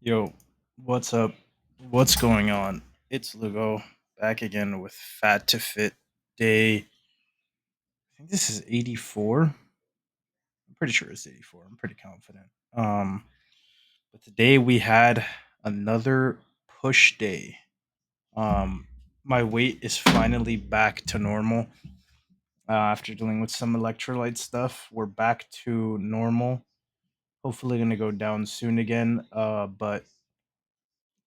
Yo, what's up? What's going on? It's Lugo back again with Fat to Fit Day. I think this is 84. I'm pretty sure it's 84. I'm pretty confident. But today we had another push day. Um, my weight is finally back to normal. After dealing with some electrolyte stuff, we're back to normal. Hopefully, gonna go down soon again. But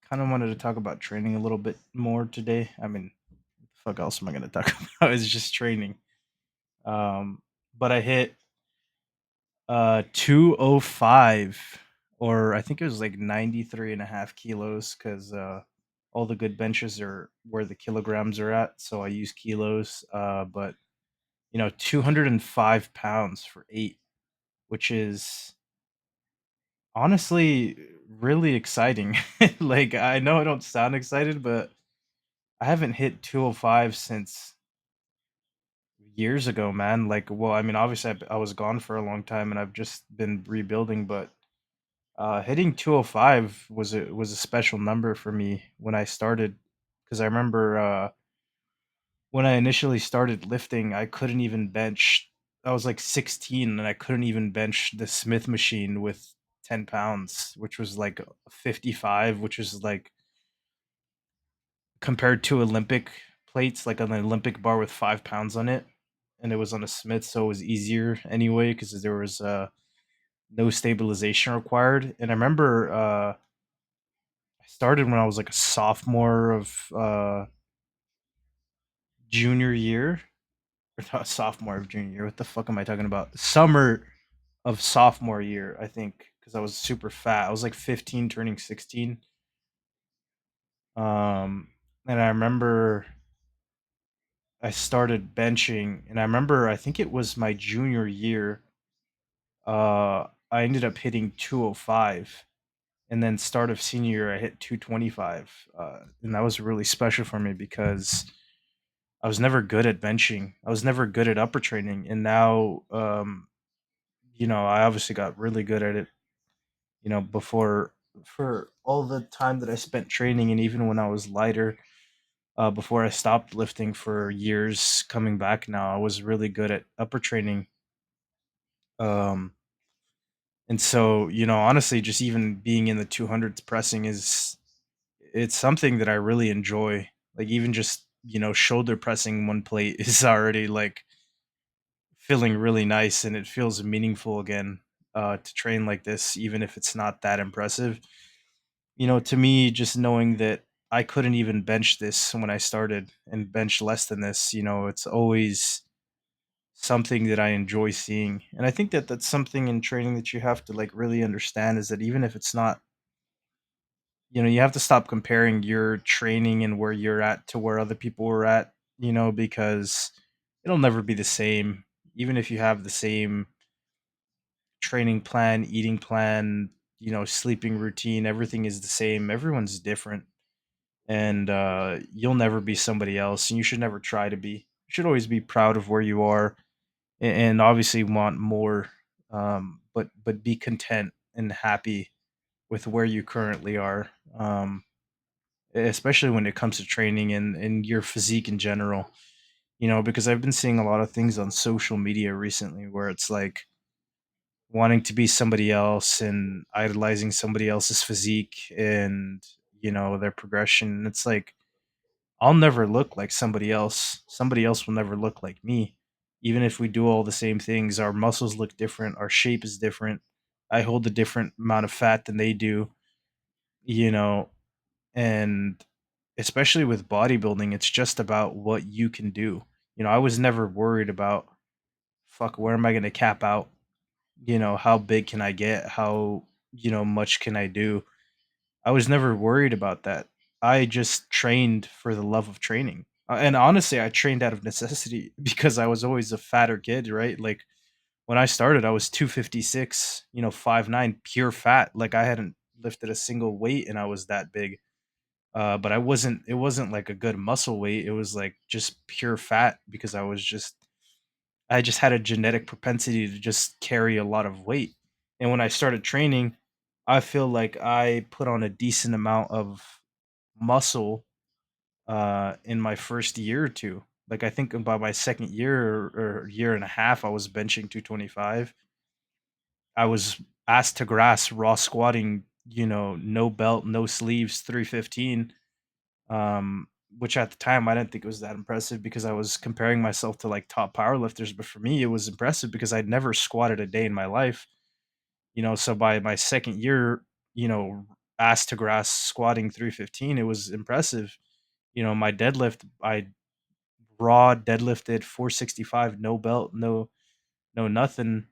kind of wanted to talk about training a little bit more today. I mean, what the fuck else am I going to talk about? It's just training. Um, but I hit 205, or I think it was like 93 and a half kilos because all the good benches are where the kilograms are at. So I use kilos. But 205 pounds for eight, which is honestly really exciting. Like, I know I don't sound excited, but I haven't hit 205 since years ago, man. Like, well, I mean, obviously, I was gone for a long time, and I've just been rebuilding. But hitting 205 was a special number for me when I started, because I remember when I initially started lifting, I couldn't even bench. I was like 16, and I couldn't even bench the Smith machine with 10 pounds, which was like 55, which is like compared to Olympic plates, like an Olympic bar with 5 pounds on it, and it was on a Smith, so it was easier anyway because there was no stabilization required. And I remember I started when I was like a sophomore of junior year, or not sophomore of junior year. What the fuck am I talking about? Summer of sophomore year, I think, because I was super fat. I was like 15, turning 16. Um, and I remember I started benching, and I remember I think it was my junior year. I ended up hitting 205, and then start of senior year I hit 225, and that was really special for me because I was never good at benching. I was never good at upper training, and now I obviously got really good at it. Before for all the time that I spent training, and even when I was lighter. Before I stopped lifting for years, coming back now, I was really good at upper training. Um, and so, honestly, just even being in the 200s pressing it's something that I really enjoy. Like, even just, shoulder pressing one plate is already like feeling really nice, and it feels meaningful again to train like this, even if it's not that impressive. To me, just knowing that I couldn't even bench this when I started and bench less than this, it's always something that I enjoy seeing. And I think that that's something in training that you have to like really understand, is that even if it's not, you have to stop comparing your training and where you're at to where other people were at, because it'll never be the same. Even if you have the same training plan, eating plan, sleeping routine, everything is the same. Everyone's different, and you'll never be somebody else, and you should never try to be. You should always be proud of where you are, and obviously want more, but be content and happy with where you currently are, especially when it comes to training and your physique in general. Because I've been seeing a lot of things on social media recently where it's like wanting to be somebody else and idolizing somebody else's physique and their progression. It's like, I'll never look like somebody else. Somebody else will never look like me. Even if we do all the same things, our muscles look different, our shape is different. I hold a different amount of fat than they do, you know, and especially with bodybuilding, it's just about what you can do. I was never worried about, fuck, where am I going to cap out? How big can I get? How, much can I do? I was never worried about that. I just trained for the love of training. And honestly, I trained out of necessity because I was always a fatter kid, right? Like, when I started, I was 256, 5'9", pure fat. Like, I hadn't lifted a single weight and I was that big. But it wasn't like a good muscle weight. It was like just pure fat because I just had a genetic propensity to just carry a lot of weight. And when I started training, I feel like I put on a decent amount of muscle in my first year or two. Like I think by my second year or year and a half, I was benching 225. I was ass to grass raw squatting, no belt, no sleeves, 315. Which at the time I didn't think it was that impressive because I was comparing myself to like top powerlifters. But for me, it was impressive because I'd never squatted a day in my life. So by my second year, you know, ass to grass squatting 315, it was impressive. My deadlift, I raw deadlifted 465, no belt, no nothing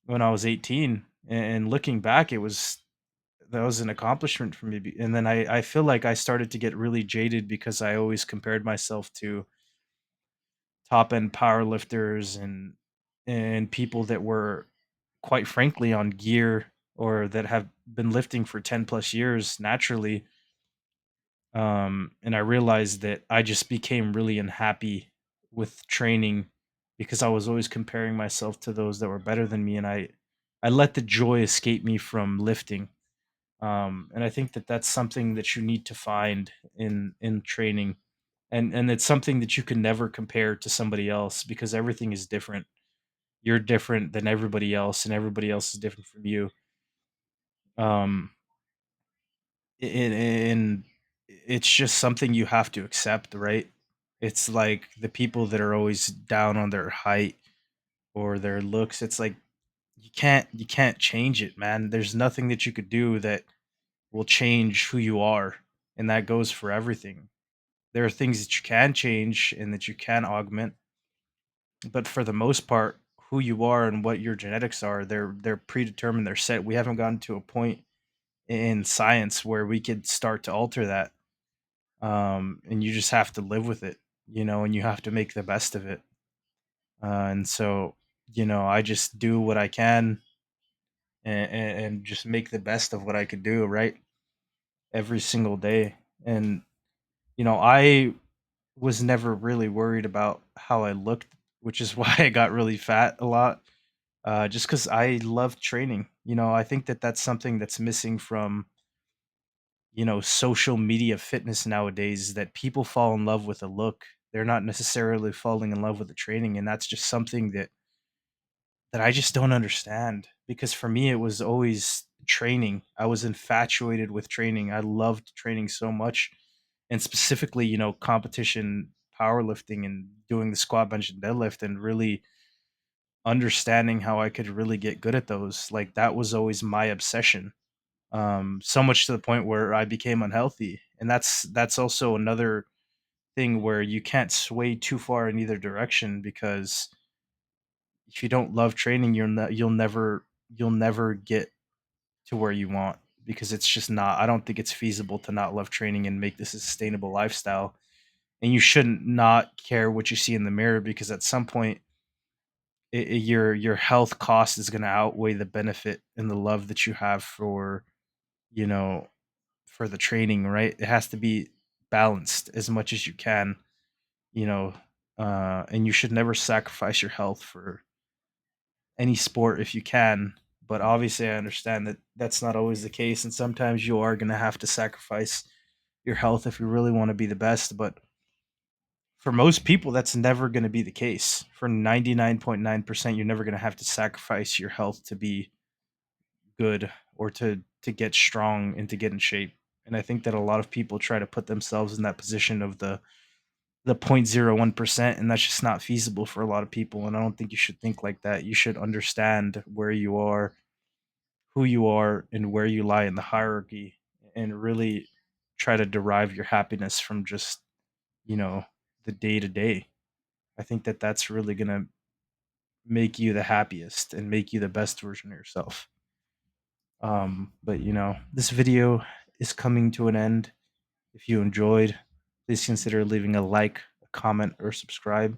when I was 18. And looking back, that was an accomplishment for me. And then I feel like I started to get really jaded because I always compared myself to top end power lifters and people that were quite frankly on gear or that have been lifting for 10 plus years naturally. And I realized that I just became really unhappy with training because I was always comparing myself to those that were better than me, and I let the joy escape me from lifting. And I think that that's something that you need to find in training, and it's something that you can never compare to somebody else because everything is different. You're different than everybody else, and everybody else is different from you. Um, and it's just something you have to accept, right? It's like the people that are always down on their height or their looks. It's like you can't change it, man. There's nothing that you could do that will change who you are, and that goes for everything. There are things that you can change and that you can augment, but for the most part, who you are and what your genetics are, they're predetermined, they're set. We haven't gotten to a point in science where we could start to alter that. And you just have to live with it, and you have to make the best of it. And so, I just do what I can and just make the best of what I could do, right? Every single day. And, I was never really worried about how I looked, which is why I got really fat a lot. Just because I love training. I think that that's something that's missing from, social media fitness nowadays is that people fall in love with a look. They're not necessarily falling in love with the training, and that's just something that I just don't understand because for me it was always training. I was infatuated with training. I loved training so much, and specifically, competition powerlifting and doing the squat, bench, and deadlift, and really understanding how I could really get good at those. Like that was always my obsession. So much to the point where I became unhealthy, and that's also another thing where you can't sway too far in either direction because if you don't love training, you'll never get to where you want because it's just not. I don't think it's feasible to not love training and make this a sustainable lifestyle. And you shouldn't not care what you see in the mirror because at some point, your health cost is going to outweigh the benefit and the love that you have you know for the training, right? It has to be balanced as much as you can, you know, and you should never sacrifice your health for any sport if you can. But obviously, I understand that that's not always the case, and sometimes you are going to have to sacrifice your health if you really want to be the best. But for most people, that's never going to be the case. For 99.9%, you're never going to have to sacrifice your health to be good or to get strong and to get in shape. And I think that a lot of people try to put themselves in that position of the 0.01%, and that's just not feasible for a lot of people. And I don't think you should think like that. You should understand where you are, who you are, and where you lie in the hierarchy, and really try to derive your happiness from just, you know, the day to day. I think that that's really going to make you the happiest and make you the best version of yourself. But this video is coming to an end. If you enjoyed, please consider leaving a like, a comment, or subscribe.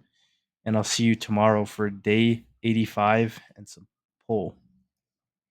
And I'll see you tomorrow for day 85 and some pull.